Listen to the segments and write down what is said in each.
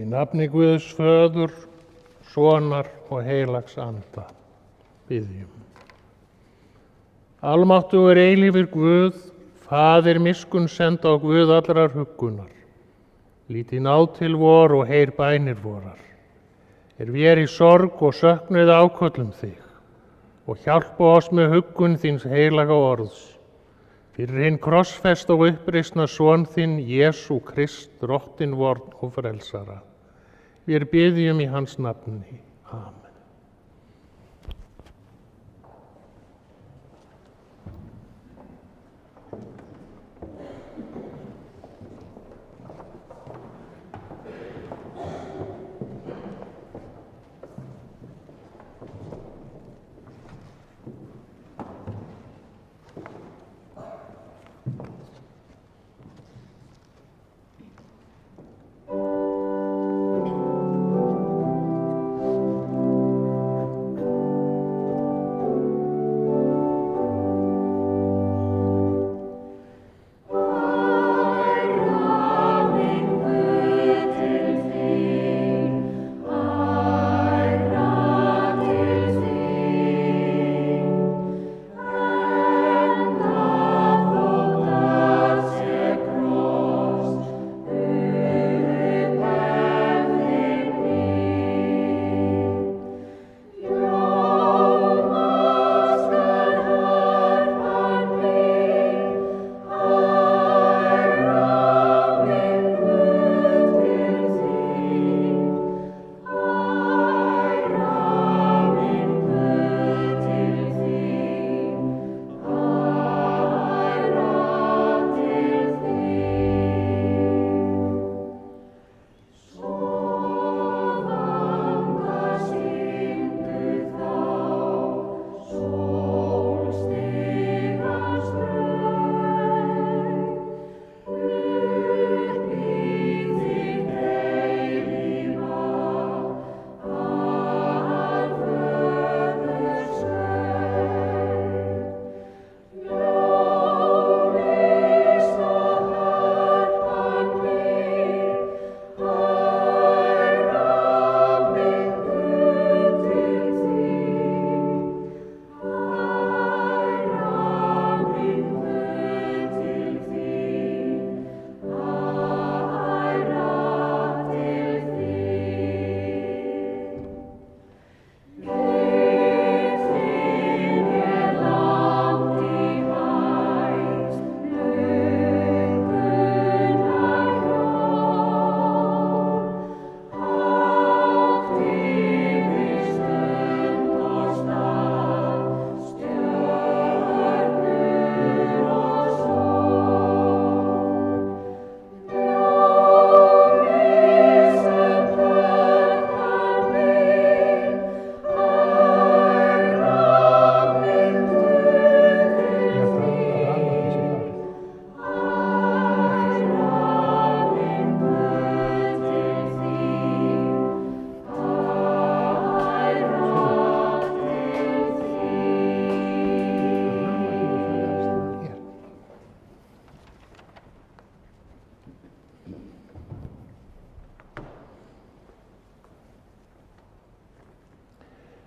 Í nafni Guðs föður, sonar og heilags anda biðjum. Almáttugur eilífur Guð, Faðir miskunn senda á Guð allrar huggunar. Líti náð til vor og heyr bænir vorar. Vér í sorg og söknuði áköllum þig og hjálpa oss með huggun þíns heilaga orðs. Fyrir hinn krossfest og uppreisna son þinn, Jesú Krist, drottinn vorn og frelsara. Vér biðjum í hans nafni. Amen.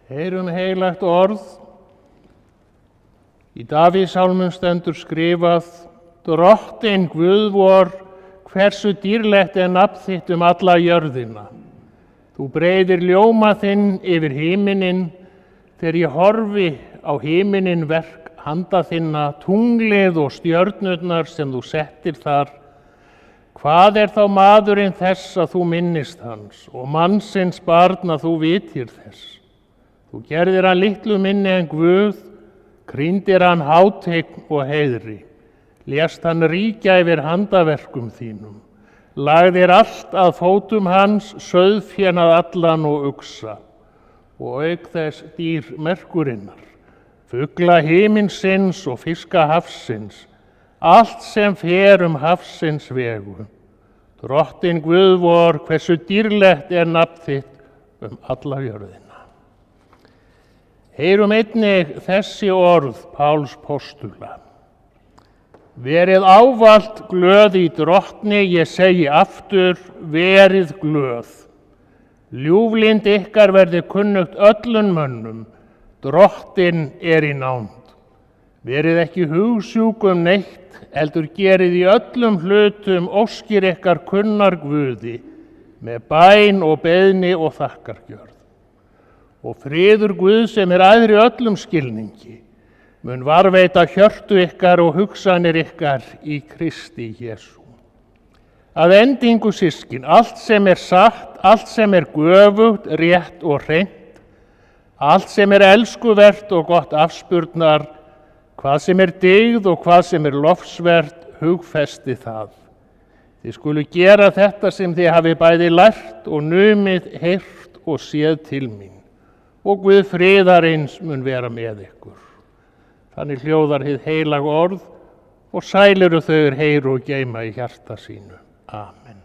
Heyrum heilagt orð. Í Davíðssálmum stendur skrifað: Drottinn Guð vor, hversu dýrlegt er nafn þitt alla jörðina. Þú breiðir ljóma þinn yfir himininn, þegar ég horfi á himininn verk handa þinna, tunglið og stjörnurnar sem þú settir þar. Hvað er þá maðurinn þess að þú minnist hans, og mannsins barn að þú vitir þess? Þú gerðir hann litlu minni en Guð, krýndir hann hátign og heiðri, lést hann ríkja yfir handaverkum þínum, lagðir allt að fótum hans, sauðfénað allan og uxa, og auk þess dýr merkurinnar, fugla himinsins og fiska hafsins, allt sem fer hafsins vegu. Drottinn Guð vor, hversu dýrlegt er nafn þitt alla jörðina. Heyrum einnig þessi orð Páls postula. Verið ávallt glöð í Drottni, ég segi aftur, verið glöð. Ljúflynd ykkar verði kunnugt öllum mönnum, Drottinn í nánd. Verið ekki hugsjúk neitt, heldur gerið í öllum hlutum óskir ykkar kunnar Guði, með bæn og beiðni og þakkargjörð. Og friður Guðs sem æðri öllum skilningi, mun varveita hjörtu ykkar og hugsanir ykkar í Kristi Jesú. Að endingu systkin, allt sem satt, allt sem göfugt, rétt og hreint, allt sem elskuvert og gott afspurnar, hvað sem dygð og hvað sem lofsvert, hugfesti það. Þið skulu gera þetta sem þið hafi bæði lært og numið, heyrt og séð til mín. Og Guð friðarins mun vera með ykkur. Þannig hljóðar hið heilaga orð og sæliru þau heyra og geyma í hjarta sínu. Amen.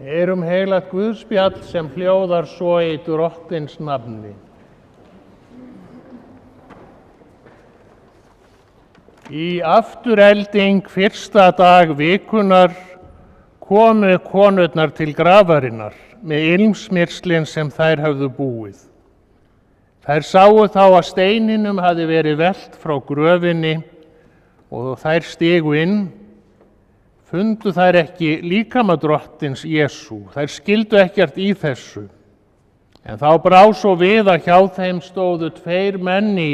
Heyrum heilagt Guðspjall sem hljóðar svo í Drottins nafni. Í afturelding fyrsta dag vikunar komu konurnar til grafarinnar með ilmsmyrslin sem þær höfðu búið. Þær sáu þá að steininum hafði verið velt frá gröfinni og þær stigu inn, fundu þær ekki líkama Drottins Jesú, þær skildu ekkert í þessu. En þá brá svo við að hjá þeim stóðu 2 menn í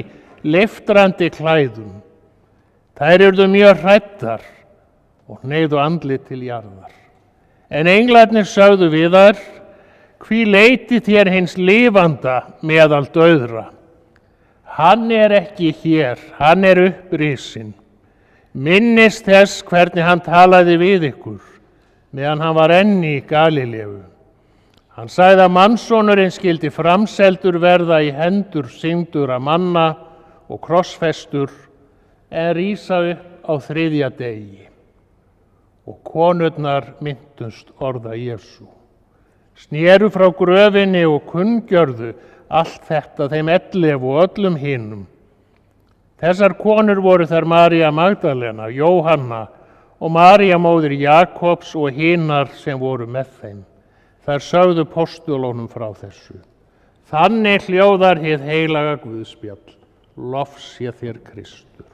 leiftrandi klæðum. Þær urðu mjög hræddar og hneigðu andlit til jarðar. En englarnir sögðu við þær: hví leitið þér hins lifanda meðal dauðra? Hann ekki hér, hann upprisinn. Minnist þess hvernig hann talaði við ykkur, meðan hann var enn í Galileu. Hann sagði að mannssonurinn skyldi framseldur verða í hendur syndura manna og krossfestur, en rísa upp á 3. degi. Og konurnar minntust orða Jesú. Snéru frá gröfinni og kunngjörðu allt þetta þeim 11 og öllum hinum. Þessar konur voru þær María Magdalena, Jóhanna og María móðir Jakobs og hinar sem voru með þeim. Þær sögðu postulunum frá þessu. Þannig hljóðar hið heilaga Guðspjall. Lof sé þér Kristur.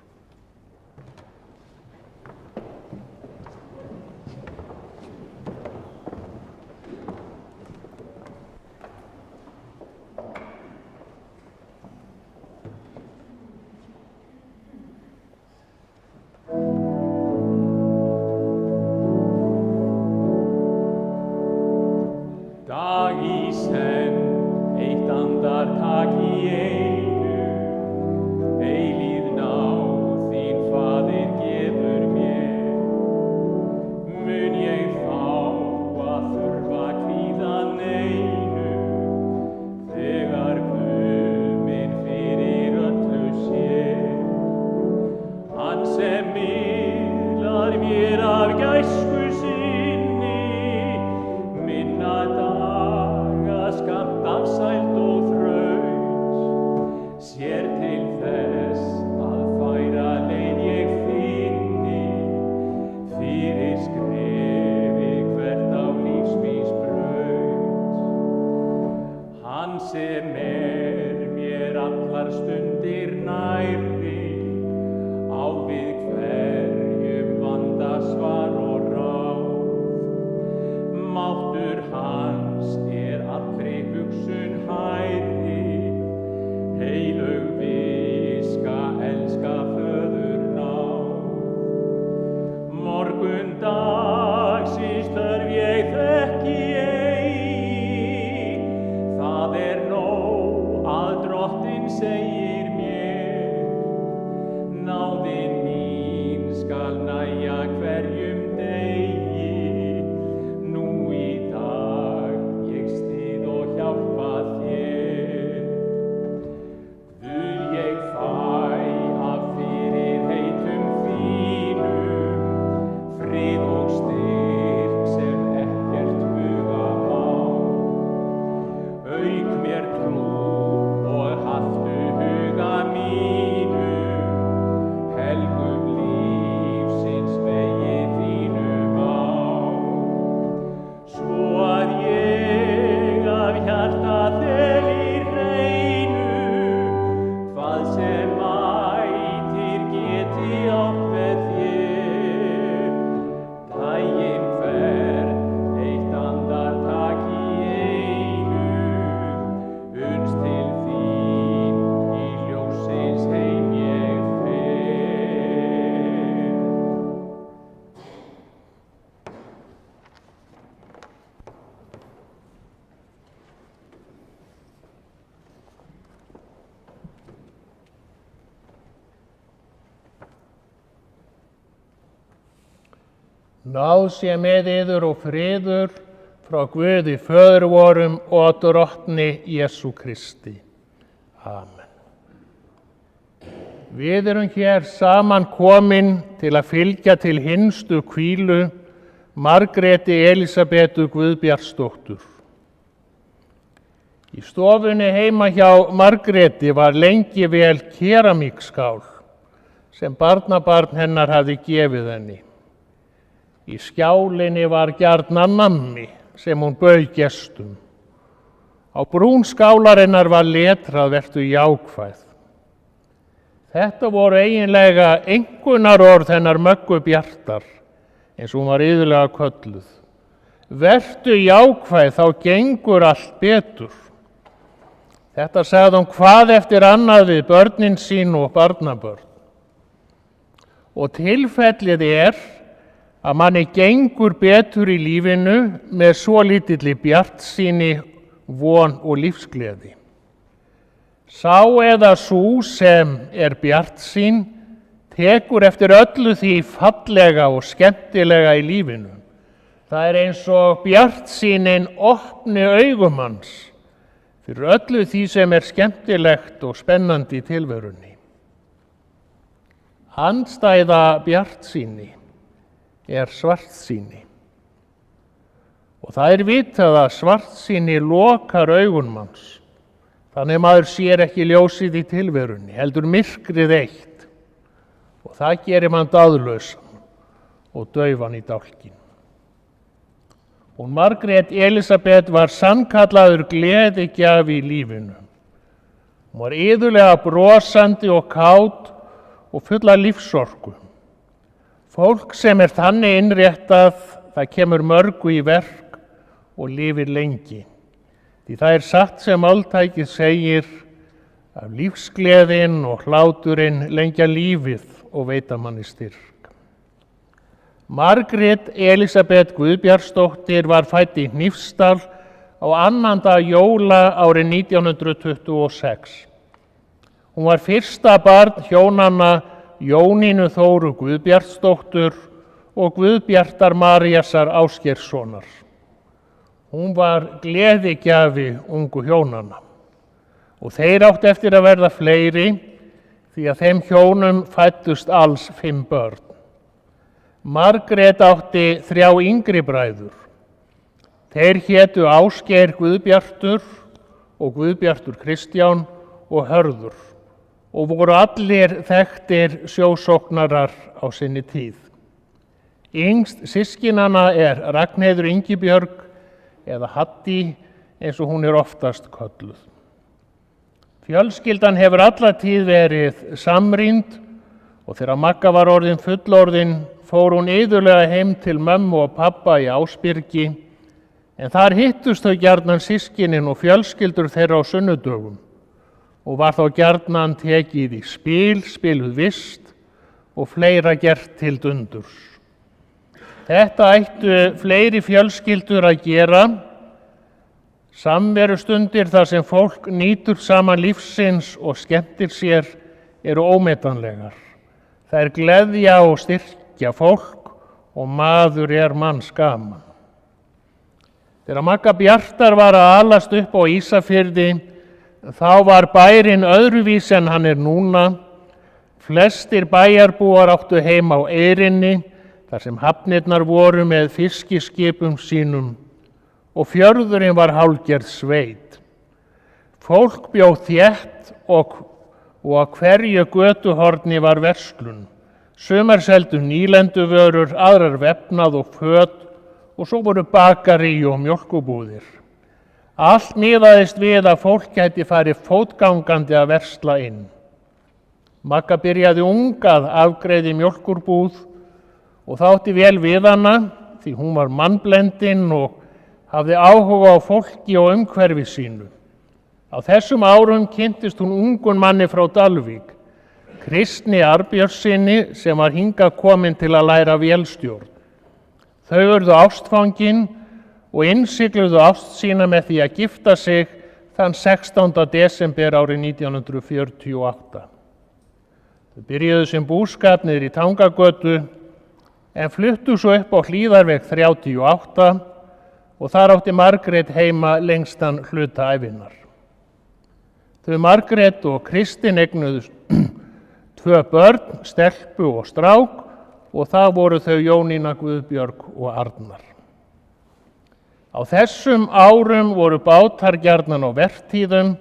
Dag Ísraels sem miðlar mér af gæsku sinni, minna daga skammt af sæld og þraut, sér til þess að færa leið ég finni, fyrir skrefi hvert á lífs míns braut. Hann sem mér allar stundir nærri, á við hverjum vanda svar og ráð. Máttur hans allri hugsun hærri, heilög viska elska föður náð. Morgun dagsins þörf ég þekki ei, það nóg að Drottinn segir mér, náðin mín skal nægja hverjum degi, nú í dag ég styð og hjálpa þér. Guð ég fæ af fyrirheitum þínum, frið og styrk sem ekkert buga má. Auk mér trú og haftu huga mínum, helgum lífsins vegi þínum á. Svo að ég af hjarta þeli hreinu, hvað sem mætir geti átt með þér. Daginn hvern eitt andartak í einu, uns til þín í ljóssins heim ég fer. Náð sé með yður og friður frá Guði föður vorum og Drottni Jesú Kristi. Amen. Við erum hér saman komin til að fylgja til hinstu hvílu Margréti Elísabetu Guðbjartsdóttur. Í stofunni heima hjá Margréti var lengi vel keramíkskál sem barnabarn hennar hafði gefið henni. Í skjálinni var gjarnan nammi sem hún bauð gestum. Á brún skálarinnar var letrað vertu jákvæð. Þetta voru eiginlega einkunnarorð hennar Möggu Bjartar, eins og hún var iðulega kölluð. Vertu jákvæð, þá gengur allt betur. Þetta sagði hún hvað eftir annað við börnin sín og barnabörn. Og tilfellið að manni gengur betur í lífinu með svo lítilli bjartsýni, von og lífsgleði. Sá eða sú sem bjartsýn tekur eftir öllu því fallega og skemmtilega í lífinu. Það eins og bjartsýnin opni augum hans fyrir öllu því sem skemmtilegt og spennandi í tilverunni. Andstæða bjartsýni svartsýni. Og það vitað að svartsýni lokar augunum hans. Þannig maður sér ekki ljósið í tilverunni, heldur myrkrið eitt. Og það gerir mann dáðlausan og daufan í dálkinn. Og Margrét Elísabet var sannkallaður gleðigjafi í lífinu. Hún var iðulega brosandi og kát og full af lífsorku. Fólk sem þannig innréttað, það kemur mörgu í verk og lifir lengi. Því það satt sem máltækið segir, að lífsgleðin og hláturinn lengja lífið og veita manni styrk. Margrét Elísabet Guðbjartsdóttir var fædd í Hnífsdal á 2. jóla árið 1926. Hún var fyrsta barn hjónanna Jónínu Þóru Guðbjartsdóttur og Guðbjartar Maríasar Ásgeirssonar. Hún var gleðigjafi ungu hjónanna og þeir áttu eftir að verða fleiri því að þeim hjónum fæddust alls 5 börn. Margrét átti 3 yngri bræður. Þeir hétu Ásgeir Guðbjartur og Guðbjartur Kristján og Hörður og voru allir þekktir sjósóknarar á sinni tíð. Yngst systkinanna Ragnheiður Ingibjörg eða Haddý eins og hún oftast kölluð. Fjölskyldan hefur alla tíð verið samrýnd og þegar Magga var orðin fullorðin fór hún iðulega heim til mömmu og pabba í Ásbyrgi en þar hittust þau gjarnan systkinin og fjölskyldur þeirra á sunnudögum og var þá gjarnan tekið í spil, spiluð vist og fleira gert til dundurs. Þetta ættu fleiri fjölskyldur að gera. Samverustundir þar sem fólk nýtur saman lífsins og skemmtir sér eru ómetanlegar. Þær gleðja og styrkja fólk og maður manns gaman. Þegar Magga Bjartar var að alast upp á Ísafirði, þá var bærinn öðruvís en hann núna. Flestir bæjarbúar áttu heim á Eyrinni, þar sem hafnirnar voru með fiskiskipum sínum og fjörðurinn var hálfgerð sveit. Fólk bjó þétt og á hverju götuhorni var verslun. Sumar seldu nýlenduvörur, aðrar vefnað og föt og svo voru bakarí og mjólkubúðir. Allt miðaðist við að fólk gæti farið fótgangandi að versla inn. Magga byrjaði ung að afgreiða mjólkurbúð og þátti vel við hana því hún var mannblendin og hafði áhuga á fólki og umhverfi sínu. Á þessum árum kynntist hún ungun manni frá Dalvík, Kristni Arnbjörnssyni sem var hingað kominn til að læra vélstjórn. Þau urðu ástfangin og innsigluðu ást sína með því að gifta sig þann 16. desember árið 1948. Þau byrjuðu sem búskap niður í Tangagötu en fluttu svo upp á Hlíðarveg 38 og þar átti Margrét heima lengstan hluta ævinnar. Þau Margrét og Kristinn eignuðust 2 börn, stelpu og strák og það voru þau Jónína, Guðbjörg og Arnar. Á þessum árum voru bátar gjarnan á vertíðum,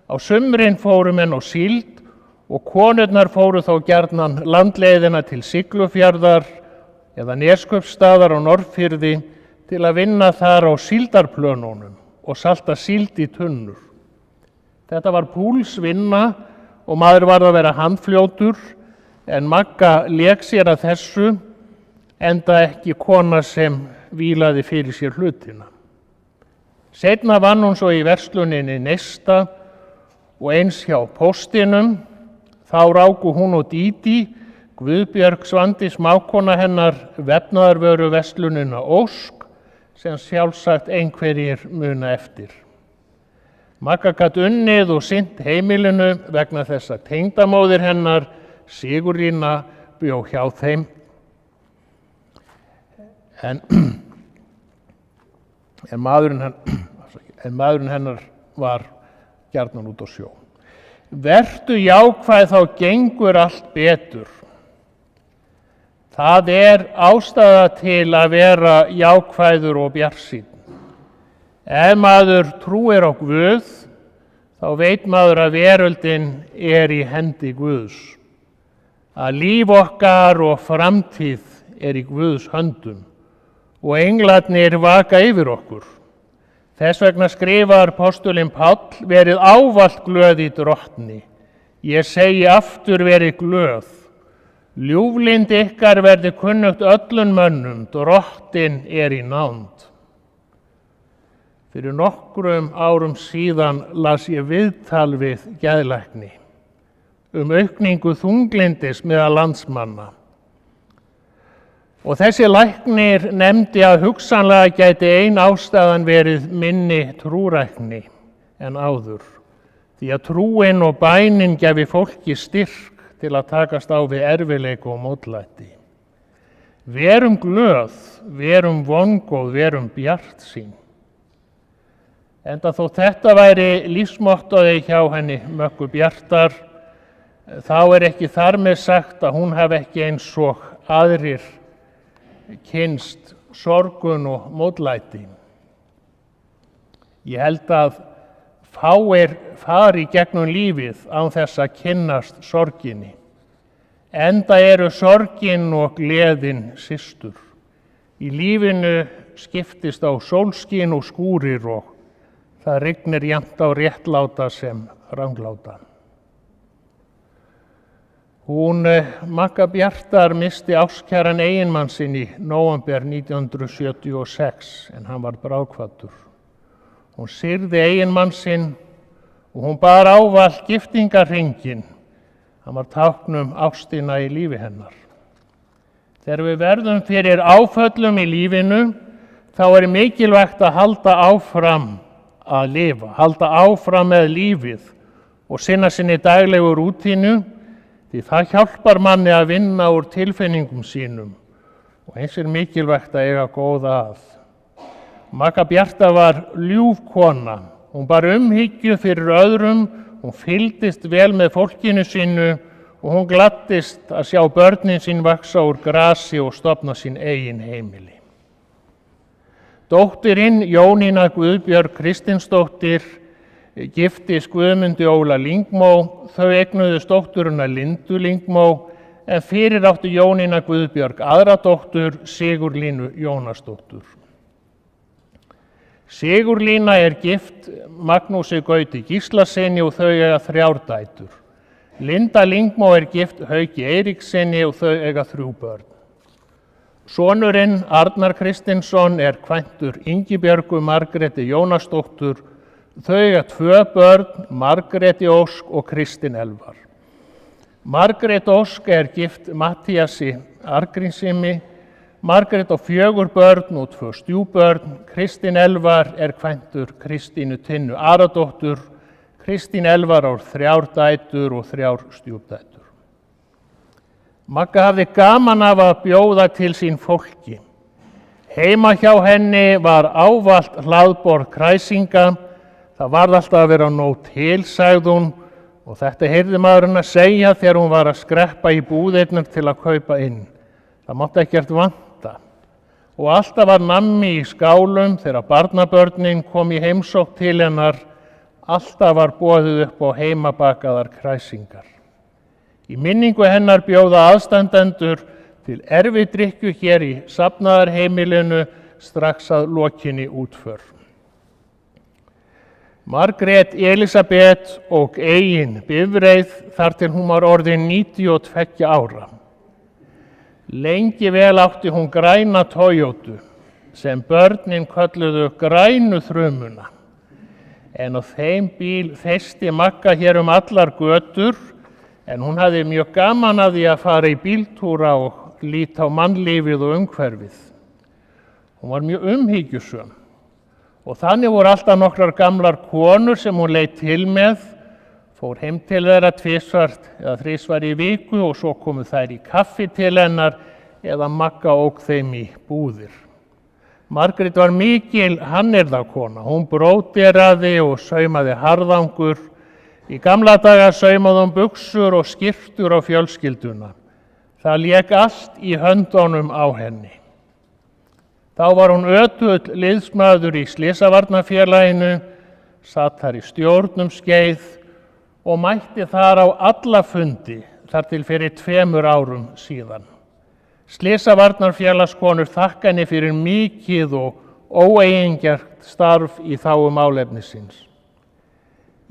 á sumrin fóru menn á síld og konurnar fóru þá gjarnan landleiðina til Siglufjarðar eða Neskaupstaðar á Norðfirði til að vinna þar á síldarplönunum og salta síld í tunnur. Þetta var púlsvinna og maður varð að vera handfljótur en Magga lék sér að þessu enda ekki kona sem vílaði fyrir sér hlutina. Seinna vann hún svo í versluninni Neista og eins hjá póstinum. Þá ráku hún og Dídí, Guðbjörg Svandís mágkona hennar, vefnaðarvöruverslunina Ósk sem sjálfsagt einhverjir muna eftir. Magga gat unnið og sinnt heimilinu vegna þess að tengdamóðir hennar, Sigurlína, bjó hjá þeim. En maðurinn hennar var gjarnan út á sjó. Vertu jákvæð þá gengur allt betur. Það ástæða til að vera jákvæður og bjartsýnn. Ef maður trúir á Guð, þá veit maður að veröldin í hendi Guðs. Að líf okkar og framtíð í Guðs höndum og englarnir vaka yfir okkur. Þess vegna skrifar postulinn Páll: verið ávallt glöð í Drottni. Ég segi aftur, verið glöð. Ljúflynd ykkar verði kunnugt öllum mönnum, Drottinn í nánd. Fyrir nokkrum árum síðan las ég viðtal við geðlækni aukningu þunglyndis meðal landsmanna. Og þessi læknir nefndi að hugsanlega gæti ein ástæðan verið minni trúrækni en áður, því að trúin og bænin gefi fólki styrk til að takast á við erfiðleika og mótlæti. Verum glöð, verum vongóð, verum bjartsýn. Enda þó þetta væri lífsmottóið hjá henni Möggu Bjartar, þá ekki þar með sagt að hún hafi ekki eins og aðrir kynnst sorgun og mótlæti. Ég held að fáir fari gegnum lífið án þess að kynnast sorginni. Enda eru sorgin og gleðin systur. Í lífinu skiptist á sólskin og skúrir og það rignir jafnt á réttláta sem rangláta. Hún, Magga Bjartar, missti ástkæran eiginmann sinn í nóvember 1976 en hann var bráðkvaddur. Hún syrgði eiginmann sinn og hún bar ávallt giftingarhringinn. Hann var tákn ástina í lífi hennar. Þegar við verðum fyrir áföllum í lífinu, þá mikilvægt að halda áfram að lifa, halda áfram með lífið og sinna sinni daglegu rútínu, því það hjálpar manni að vinna úr tilfinningum sínum og eins mikilvægt að eiga góða að. Magga Bjarta var ljúf kona, hún bar umhyggju fyrir öðrum, hún fylgdist vel með fólkinu sínu og hún gladdist að sjá börnin sín vaxa úr grasi og stofna sín eigin heimili. Dóttirinn Jónína Guðbjörg Kristinsdóttir giftist Guðmundi Óla Lyngmo, þau eignuðust dótturina Lindu Lyngmo en fyrir áttu Jónína Guðbjörg aðra dóttur, Sigurlínu Jónasdóttur. Sigurlína gift Magnúsi Gauti Gíslasyni og þau eiga 3 dætur. Linda Lyngmo gift Hauki Eiríkssyni og þau eiga 3 börn. Sonurinn Arnar Kristinsson kvæntur Ingibjörgu Margréti Jónasdóttur. Þau eiga 2 börn, Margréti Ósk og Kristín Elvar. Margrét Ósk gift Matthíasi Arngrímssyni. Margrét á 4 börn og 2 stjúpbörn. Kristín Elvar kvæntur Kristínu Tinnu Aradóttur. Kristín Elvar á 3 dætur og 3 stjúpdætur. Magga hafði gaman af að bjóða til sín fólki. Heima hjá henni var ávallt hlaðborð kræsinga. Það varð alltaf að vera nóg til, sagði hún, og þetta heyrði maðurinn að segja þegar hún var að skreppa í búðirnar til að kaupa inn. Það mátti ekkert vanta. Og alltaf var nammi í skálum þegar barnabörnin kom í heimsókn til hennar. Alltaf var boðið upp á heimabakaðar kræsingar. Í minningu hennar bjóða aðstandendur til erfidrykkju hér í safnaðarheimilinu strax að lokinni útför. Margrét Elísabet ók eigin bifreið þar til hún var orðin 92 ára. Lengi vel átti hún græna Toyotu sem börnin kölluðu grænu þrumuna. En á þeim bíl festi Magga hér allar götur en hún hafði mjög gaman að því að fara í bíltúra og líta á mannlífið og umhverfið. Hún var mjög umhyggjusöm. Og þannig voru alltaf nokkrar gamlar konur sem hún leit til með, fór heim til þeirra 2 eða 3 í viku og svo komu þær í kaffi til hennar eða Magga ók þeim í búðir. Margrét var mikil hannyrðakona, hún bróderaði og saumaði harðangur. Í gamla daga saumaði hún buxur og skyrtur á fjölskylduna. Það lék allt í höndunum á henni. Þá var hún ötull liðsmaður í Slysavarnafélaginu, satt þar í stjórn skeið og mætti þar á alla fundi þar til fyrir 2 árum síðan. Slysavarnarfélagskonur þakka henni fyrir mikið og óeigingjarnt starf í þágu málefnisins.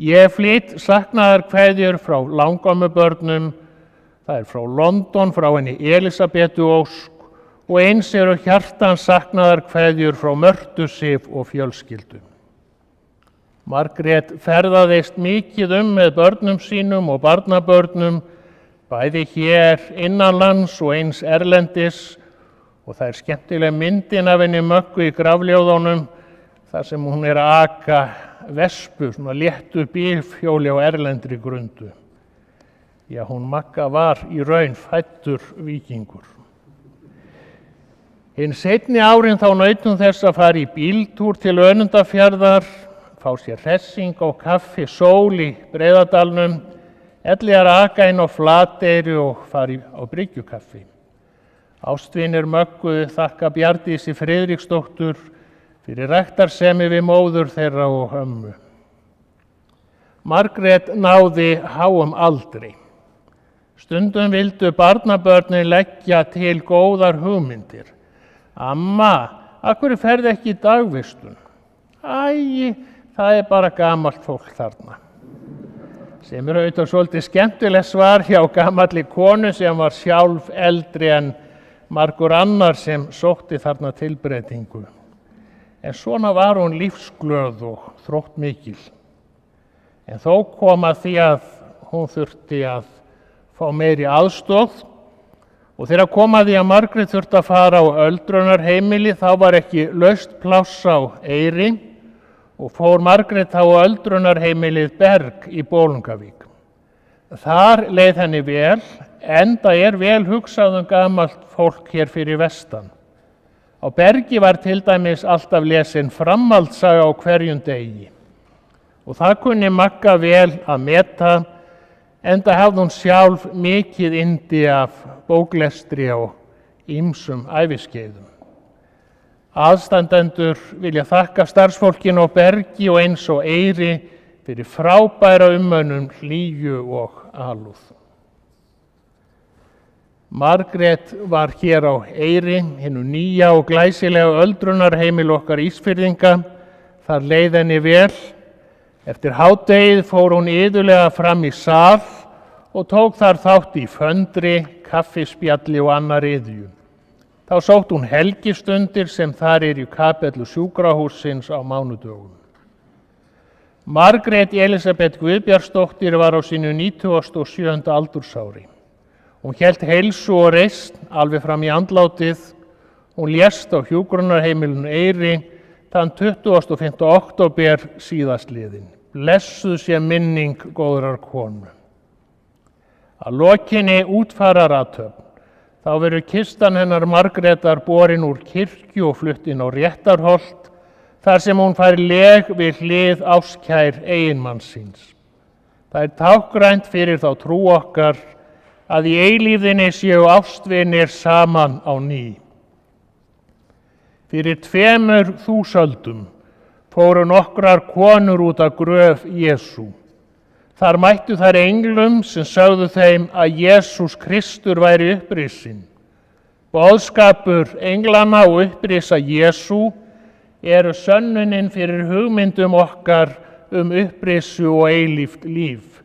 Ég flyt saknaðarkveðjur frá langömmubörnum, það frá London, frá henni Elísabetu Ósk og eins eru hjartans saknaðarkveðjur frá Mörtu Sif og fjölskyldu. Margrét ferðaðist mikið með börnum sínum og barnabörnum, bæði hér innanlands og eins erlendis og það skemmtileg myndin af henni Möggu í grafljóðunum þar sem hún að aka vespu, svona léttu bílhjóli á erlendri grundu. Já, hún Magga var í raun fæddur víkingur. Hinn seinni árin þá naut hún þess að fara í bíltúr til Önundarfjarðar, fá sér hressing og kaffi sól í Breiðadalnum, ellegar aka inn á Flateyri og fari á bryggjukaffi. Ástvinir Möggu þakka Bjarndísi Friðriksdóttur fyrir ræktarsemi við móður þeirra og ömmu. Margrét náði háum aldri. Stundum vildu barnabörnin leggja til góðar hugmyndir. Amma, af hverju ferðu ekki í dagvistun? Æ, það er bara gamalt fólk þarna. Sem er auðvitað svolítið skemmtilegt svar hjá gamalli konu sem var sjálf eldri en margur annar sem sótti þarna tilbreytingu. En svona var hún lífsglöð og þróttmikil. En þó kom að því að hún þurfti að fá meiri aðstoð og þegar kom að því að Margrét þurfti að fara á öldrunarheimili þá var ekki laust pláss á Eyri og fór Margrét þá á öldrunarheimilið Berg í Bolungarvík. Þar leið henni vel, enda er vel hugsað gamalt fólk hér fyrir vestan. Á Bergi var til dæmis alltaf lesin framhaldssaga á hverjum degi og það kunni Magga vel að meta, enda hafði hún sjálf mikið yndi af bóklestri og ýmsum æviskeiðum. Aðstandendur vilja þakka starfsfólkinu á Bergi og eins og Eyri fyrir frábæra umönnun, hlýju og alúð. Margrét var hér á Eyri, hinu nýja og glæsilega öldrunarheimil okkar Ísfirðinga. Þar leið henni vel. Eftir hádegið fór hún iðulega fram í sal og tók þar þátt í föndri, kaffispjalli og annar iðju. Þá sótt hún helgistundir sem þar í kapellu sjúkrahússins á mánudögum. Margrét Elísabet Guðbjartsdóttir var á sínu 97. aldursári. Hún hélt heilsu og reisn alveg fram í andlátið. Hún lést á hjúkrunarheimilinu Eyri þann 25. október síðastliðinn. Blessuð sé minning góðrar konu. Að lokinni útfararathöfn þá verður kistan hennar Margrétar borin úr kirkju og flutt inn á Réttarholt, þar sem hún fær leg við hlið ástkær eiginmanns síns. Það er tákgrænt fyrir þá trú okkar að í eilífðinni séu ástvinir saman á ný. Fyrir 2000 öldum fóru nokkrar konur út af gröf Jesú. Þar mættu þær englum sem sögðu þeim að Jesús Kristur væri upprisinn. Boðskapur englanna og upprisa Jesú eru sönnunin fyrir hugmyndum okkar upprisu og eilíft líf.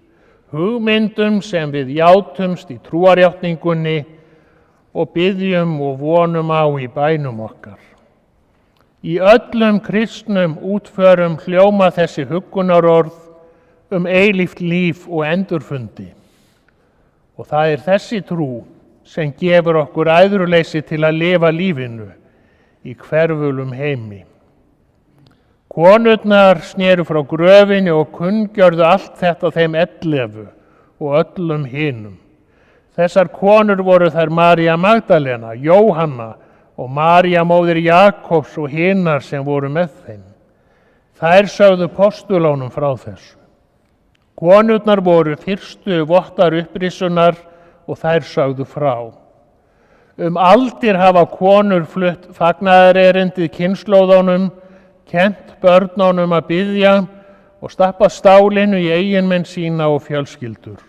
Hugmyndum sem við játumst í trúarjátningunni og biðjum og vonum á í bænum okkar. Í öllum kristnum útförum hljóma þessi huggunarorð eilíft líf og endurfundi. Og það er þessi trú sem gefur okkur æðruleysi til að lifa lífinu í hverfulum heimi. Konurnar sneru frá gröfinni og kunngjörðu allt þetta þeim 11 og öllum hinum. Þessar konur voru þær María Magdalena, Jóhanna og María móðir Jakobs og hinar sem voru með þeim. Þær sögðu postulónum frá þessu. Konurnar voru fyrstu vottar upprisunar og þær sögðu frá. Aldir hafa konur flutt fagnaðarerindið kynslóðunum, kennt börnunum að biðja og stappa stálinu í eiginmenn sína og fjölskyldur.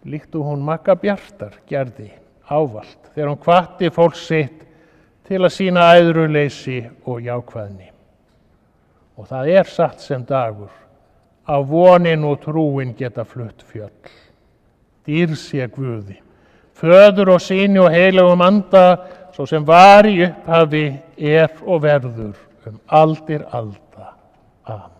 Líkt og hún Magga Bjartar gerði ávallt þegar hún hvatti fólk sitt til að sýna æðruleysi og jákvæðni. Og það er satt sem dagur að vonin og trúin geta flutt fjöll. Dýr sé Guði, Föður og Syni og heilagum anda, svo sem var í upphafi, er og verður aldir alda. Amen.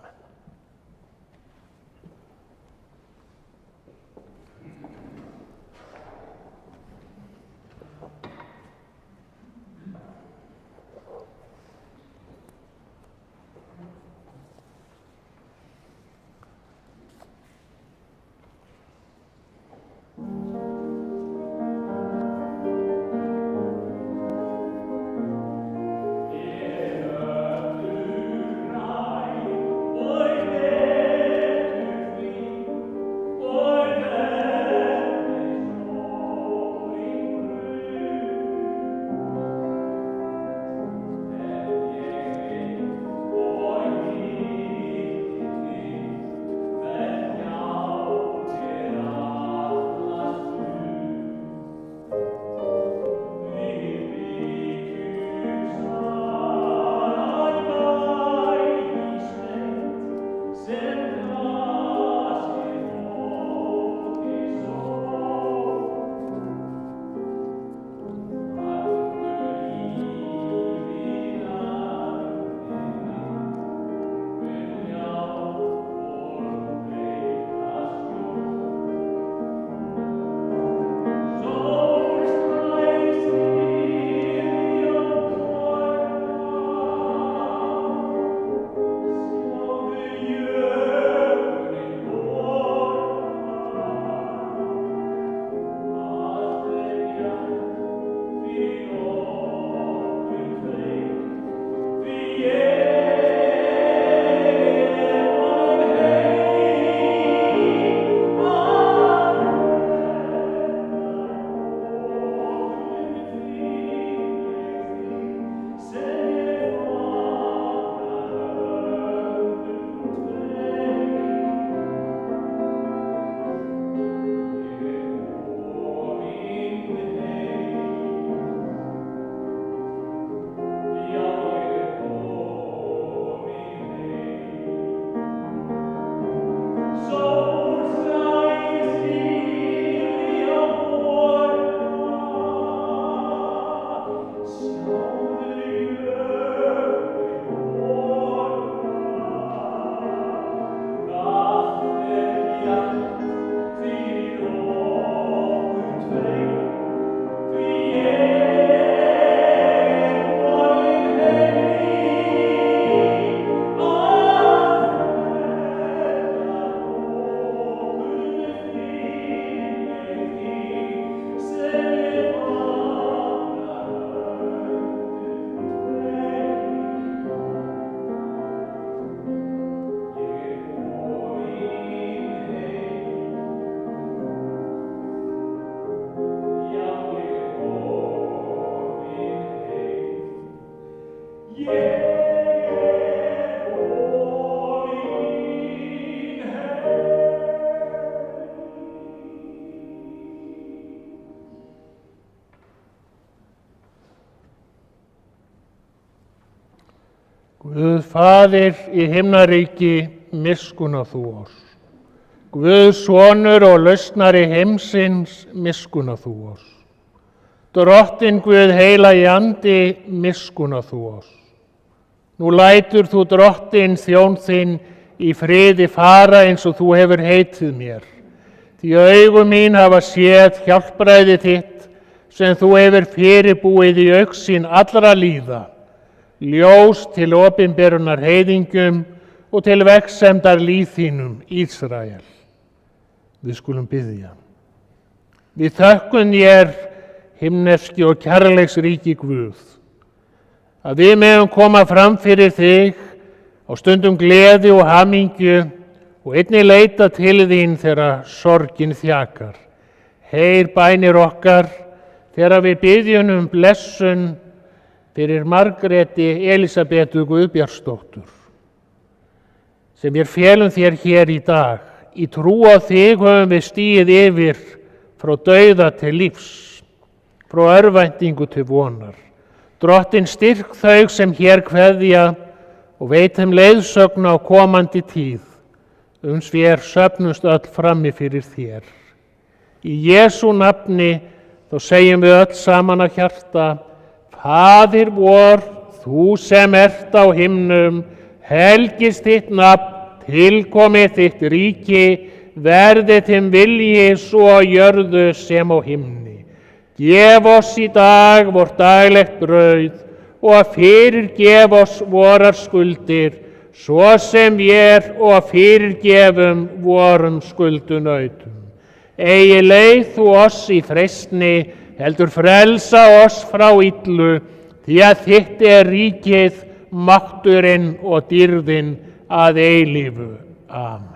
Guð Faðir í himnaríki, miskunna þú oss. Guð Sonur og lausnari heimsins, miskunna þú oss. Drottinn Guð heilagi andi, miskunna þú oss. Nú lætur þú Drottinn þjón þinn í friði fara eins og þú hefur heitið mér. Því augu mín hafa séð hjálpræði þitt sem þú hefur fyrirbúið í augsýn allra líða. Ljós til opinberunar heiðingjum og til vegsemdar líð þínum, Ísrael. Við skulum biðja. Við þökkum þér, himneski og kærleiksríki Guð, að við megum koma fram fyrir þig á stundum gleði og hamingju og einnig leita til þín þegar sorgin þjakar. Heyr bænir okkar þegar við biðjum blessun fyrir Margréti Elísabetu Guðbjartsdóttur, sem við felum þér hér í dag. Í trú á þig höfum við stigið yfir frá dauða til lífs, frá örvæntingu til vonar. Drottinn styrk þau sem hér kveðja og veit þeim leiðsögn á komandi tíð. Vér söfnumst öll frammi fyrir þér. Í Jesú nafni þá segjum við öll saman af hjarta: Faðir vor, þú sem ert á himnum, helgist þitt nafn, tilkomi þitt ríki, verði þinn vilji svo á jörðu sem á himni. Gef oss í dag vort daglegt brauð og fyrirgef oss vorar skuldir, svo sem vér og fyrirgefum vorum skuldunautum. Eigi leið þú oss í freistni, heldur frelsa oss frá illu, því að þitt ríkið, mátturinn og dýrðin að eilífu. Amen.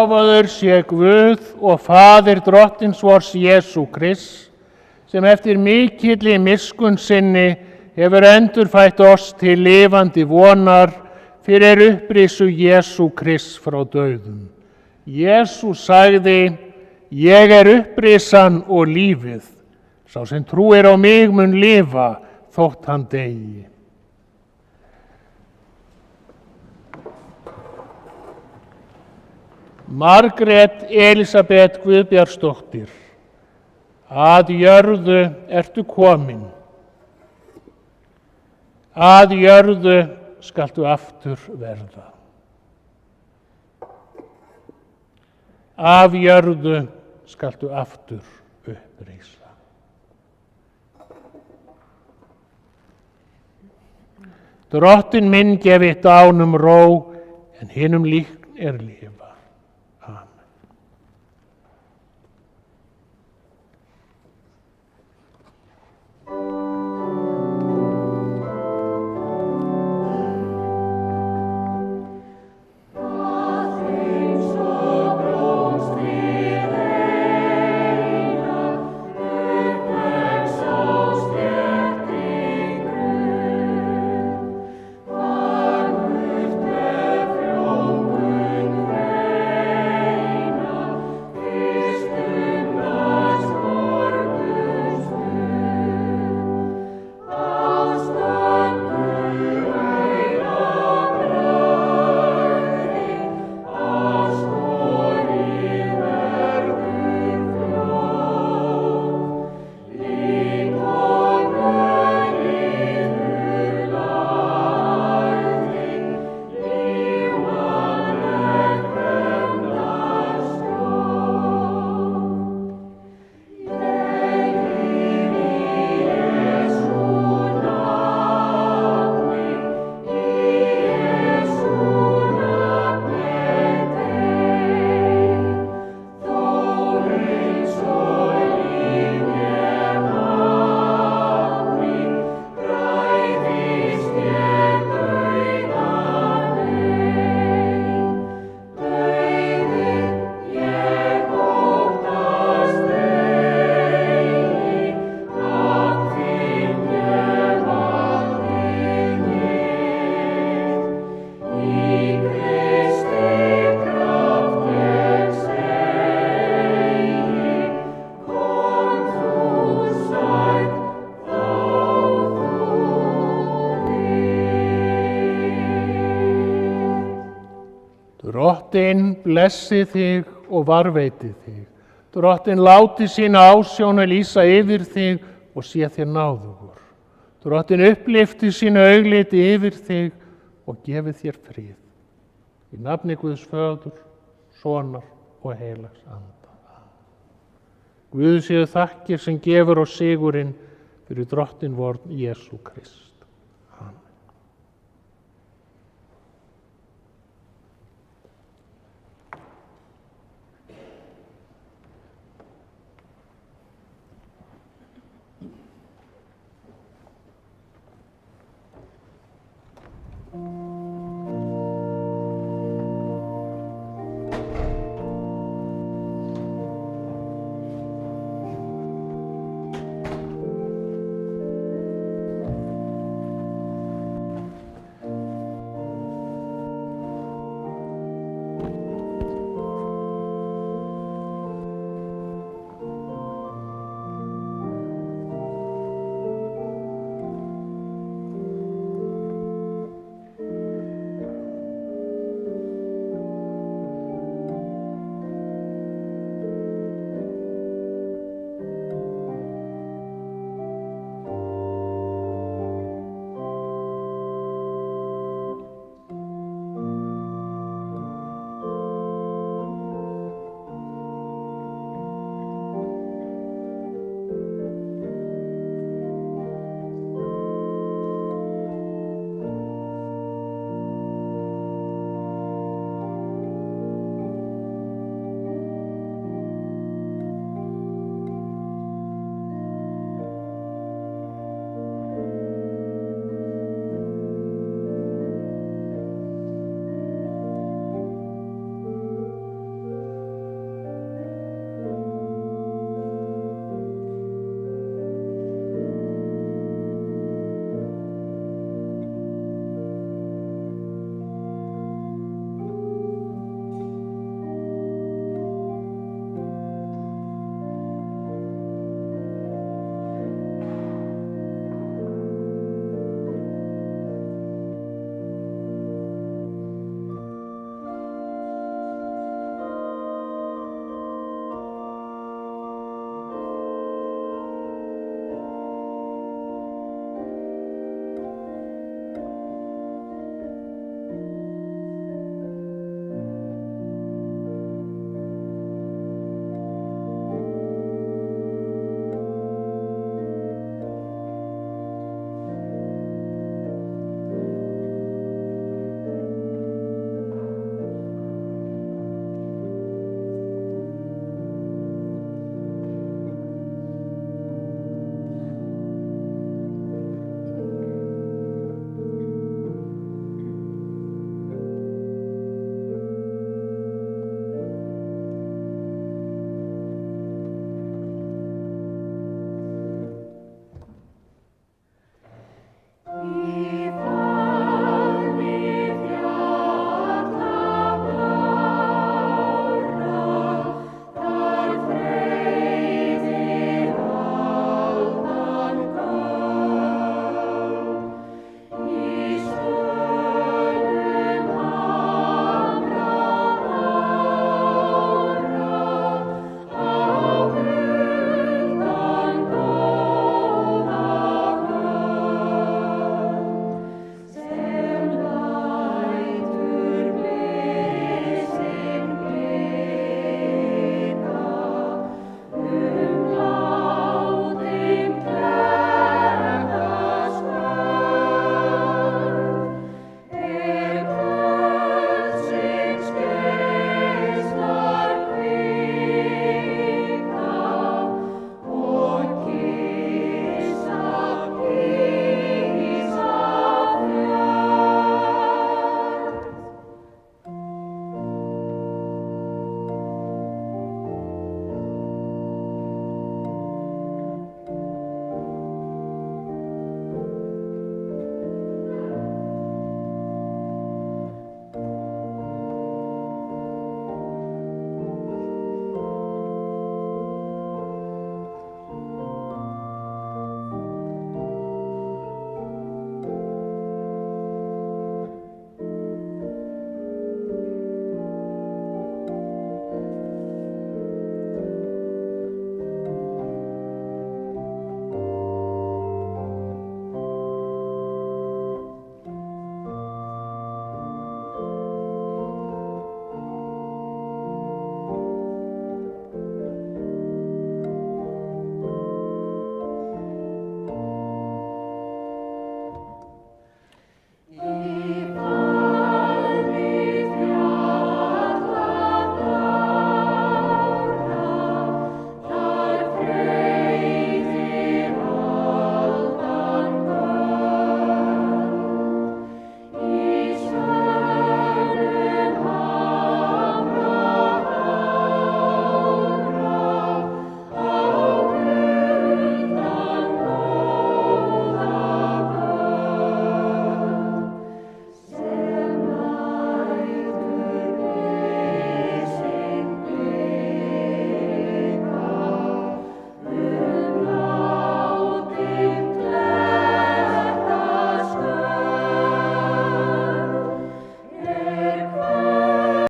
Lofaður sé Guð og Faðir drottins vors Jesú Krist, sem eftir mikilli miskunn sinni hefur endurfætt oss til lifandi vonar fyrir upprisu Jesú Krist frá dauðum. Jesús sagði, ég er upprisan og lífið. Sá sem trúir á mig mun lifa þótt hann deyi. Margrét Elísabet Guðbjartsdóttir, að jörðu ertu komin. Að jörðu skaltu aftur verða. Af jörðu skaltu aftur uppreisa. Drottinn minn gefi dánum ró, en hinum líkn er lifa. Amen. Drottinn blessi þig og varveiti þig. Drottinn láti sína ásjónu lýsa yfir þig og sé þér náðugur. Drottinn upplifti sínu augliti yfir þig og gefi þér frið. Í nafni Guðs Föður, Sonar og Heilags Anda. Guð séu þakkir sem gefur oss sigurinn fyrir Drottinn vorn Jesú Krist. Amen.